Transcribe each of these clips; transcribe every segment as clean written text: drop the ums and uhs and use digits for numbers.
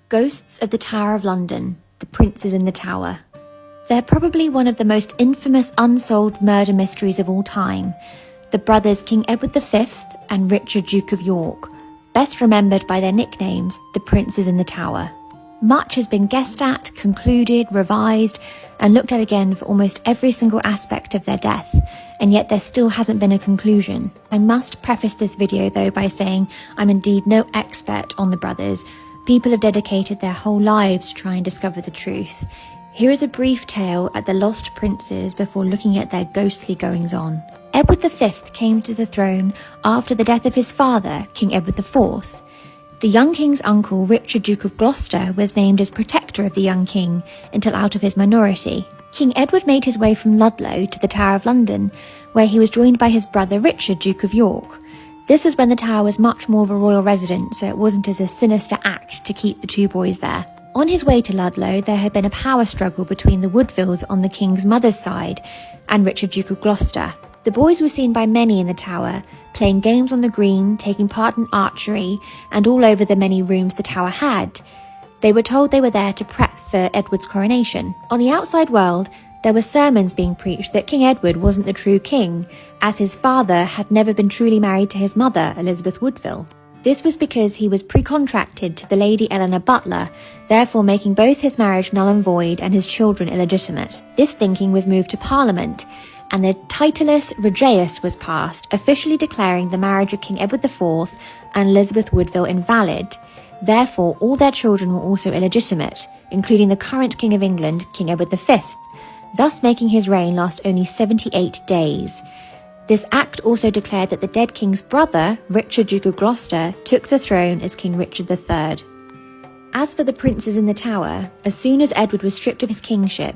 Ghosts of the Tower of London, The Princes in the Tower. They're probably one of the most infamous unsolved murder mysteries of all time. The brothers King Edward V and Richard Duke of York, best remembered by their nicknames, the Princes in the Tower. Much has been guessed at, concluded, revised, and looked at again for almost every single aspect of their death, and yet there still hasn't been a conclusion. I must preface this video though by saying I'm indeed no expert on the brothers. People have dedicated their whole lives to try and discover the truth. Here is a brief tale at the lost princes before looking at their ghostly goings-on. Edward V came to the throne after the death of his father, King Edward IV. The young king's uncle, Richard Duke of Gloucester, was named as protector of the young king until out of his minority. King Edward made his way from Ludlow to the Tower of London, where he was joined by his brother Richard, Duke of York. This was when the Tower was much more of a royal residence, so it wasn't as a sinister act to keep the two boys there. On his way to Ludlow, there had been a power struggle between the Woodvilles on the king's mother's side and Richard, Duke of Gloucester. The boys were seen by many in the Tower, playing games on the green, taking part in archery, and all over the many rooms the Tower had. They were told they were there to prep for Edward's coronation. On the outside world, there were sermons being preached that King Edward wasn't the true king, as his father had never been truly married to his mother, Elizabeth Woodville. This was because he was pre-contracted to the Lady Eleanor Butler, therefore making both his marriage null and void and his children illegitimate. This thinking was moved to Parliament, and the Titulus Regius was passed, officially declaring the marriage of King Edward IV and Elizabeth Woodville invalid. Therefore, all their children were also illegitimate, including the current King of England, King Edward V, thus making his reign last only 78 days. This act also declared that the dead king's brother, Richard Duke of Gloucester, took the throne as King Richard III. As for the princes in the Tower, as soon as Edward was stripped of his kingship,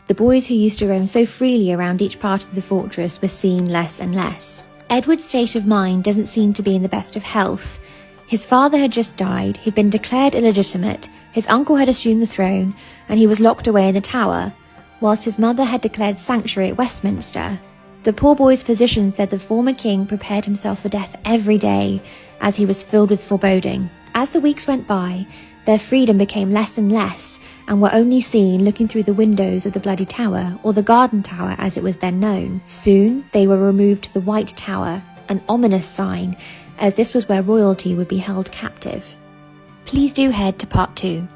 the boys who used to roam so freely around each part of the fortress were seen less and less. Edward's state of mind doesn't seem to be in the best of health. His father had just died, he'd been declared illegitimate, his uncle had assumed the throne, and he was locked away in the Tower, whilst his mother had declared sanctuary at Westminster. The poor boy's physician said the former king prepared himself for death every day, as he was filled with foreboding. As the weeks went by, their freedom became less and less, and were only seen looking through the windows of the Bloody Tower, or the Garden Tower as it was then known. Soon, they were removed to the White Tower, an ominous sign, as this was where royalty would be held captive. Please do head to part 2.